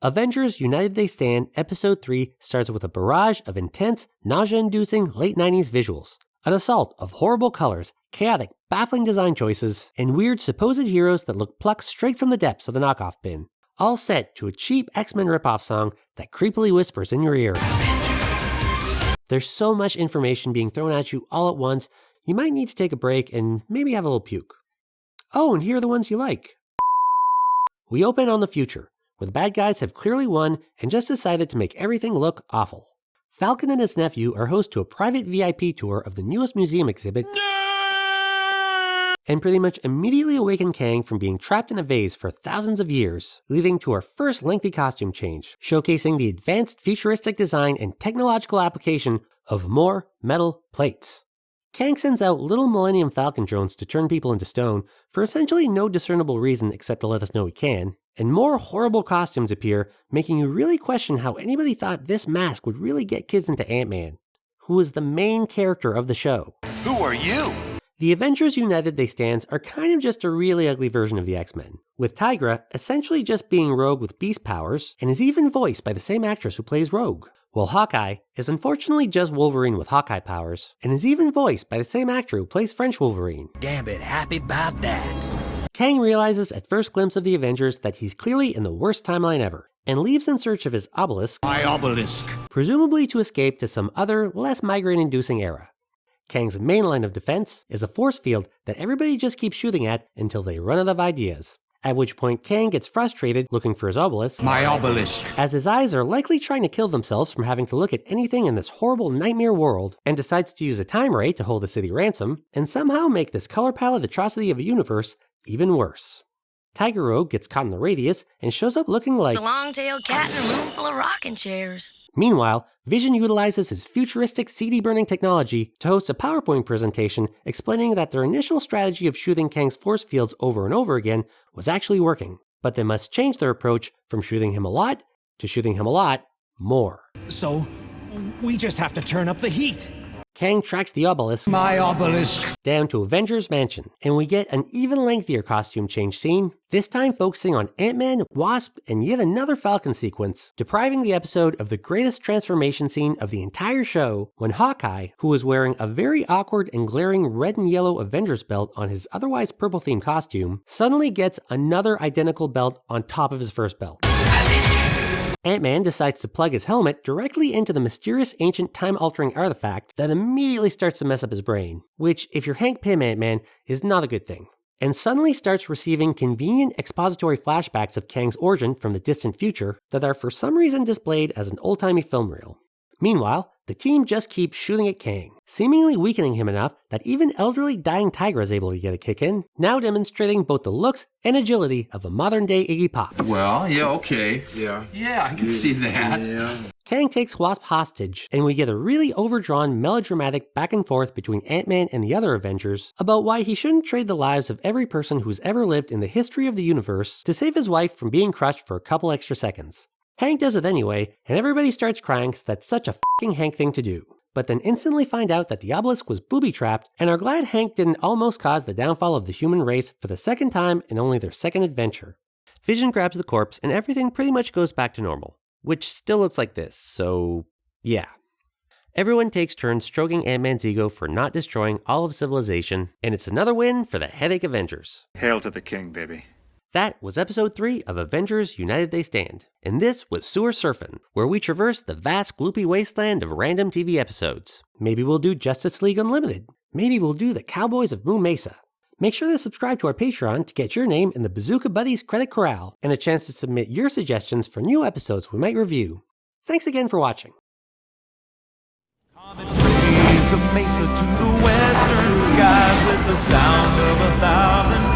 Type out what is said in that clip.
Avengers United They Stand Episode 3 starts with a barrage of intense, nausea-inducing late 90s visuals. An assault of horrible colors, chaotic, baffling design choices, and weird supposed heroes that look plucked straight from the depths of the knockoff bin. All set to a cheap X-Men ripoff song that creepily whispers in your ear. Avengers. There's so much information being thrown at you all at once, you might need to take a break and maybe have a little puke. Oh, and here are the ones you like. We open on the future, where the bad guys have clearly won and just decided to make everything look awful. Falcon and his nephew are host to a private VIP tour of the newest museum exhibit, and pretty much immediately awaken Kang from being trapped in a vase for thousands of years, leading to our first lengthy costume change, showcasing the advanced futuristic design and technological application of more metal plates. Kang sends out little Millennium Falcon drones to turn people into stone for essentially no discernible reason except to let us know he can, and more horrible costumes appear, making you really question how anybody thought this mask would really get kids into Ant-Man, who is the main character of the show. Who are you? The Avengers United They Stands are kind of just a really ugly version of the X-Men, with Tigra essentially just being Rogue with beast powers, and is even voiced by the same actress who plays Rogue. While Hawkeye is unfortunately just Wolverine with Hawkeye powers, and is even voiced by the same actor who plays French Wolverine. Damn it, happy about that. Kang realizes at first glimpse of the Avengers that he's clearly in the worst timeline ever, and leaves in search of his obelisk, My obelisk, presumably to escape to some other, less migraine-inducing era. Kang's main line of defense is a force field that everybody just keeps shooting at until they run out of ideas. At which point Kang gets frustrated looking for his obelisk, my obelisk, as his eyes are likely trying to kill themselves from having to look at anything in this horrible nightmare world, and decides to use a time ray to hold the city ransom, and somehow make this color palette atrocity of a universe even worse. Tiger Rogue gets caught in the radius and shows up looking like a long-tailed cat in a room full of rocking chairs. Meanwhile, Vision utilizes his futuristic CD-burning technology to host a PowerPoint presentation explaining that their initial strategy of shooting Kang's force fields over and over again was actually working, but they must change their approach from shooting him a lot to shooting him a lot more. So, we just have to turn up the heat. Kang tracks the obelisk, My obelisk, down to Avengers Mansion, and we get an even lengthier costume change scene, this time focusing on Ant-Man, Wasp, and yet another Falcon sequence, depriving the episode of the greatest transformation scene of the entire show when Hawkeye, who was wearing a very awkward and glaring red and yellow Avengers belt on his otherwise purple-themed costume, suddenly gets another identical belt on top of his first belt. Ant-Man decides to plug his helmet directly into the mysterious ancient time-altering artifact that immediately starts to mess up his brain, which, if you're Hank Pym Ant-Man, is not a good thing, and suddenly starts receiving convenient expository flashbacks of Kang's origin from the distant future that are for some reason displayed as an old-timey film reel. Meanwhile, the team just keeps shooting at Kang, seemingly weakening him enough that even elderly dying Tigra is able to get a kick in, now demonstrating both the looks and agility of a modern-day Iggy Pop. Well, yeah, okay. Yeah, I can see that. Yeah. Kang takes Wasp hostage, and we get a really overdrawn, melodramatic back and forth between Ant-Man and the other Avengers about why he shouldn't trade the lives of every person who's ever lived in the history of the universe to save his wife from being crushed for a couple extra seconds. Hank does it anyway, and everybody starts crying because that's such a f***ing Hank thing to do, but then instantly find out that the obelisk was booby-trapped and are glad Hank didn't almost cause the downfall of the human race for the second time in only their second adventure. Vision grabs the corpse and everything pretty much goes back to normal, which still looks like this, so yeah. Everyone takes turns stroking Ant-Man's ego for not destroying all of civilization, and it's another win for the Headache Avengers. Hail to the king, baby. That was episode 3 of Avengers United They Stand, and this was Sewer Surfin', where we traverse the vast gloopy wasteland of random TV episodes. Maybe we'll do Justice League Unlimited. Maybe we'll do the Cowboys of Moon Mesa. Make sure to subscribe to our Patreon to get your name in the Bazooka Buddies credit corral, and a chance to submit your suggestions for new episodes we might review. Thanks again for watching. Comet breeze the mesa to the western skies with the sound of 1,000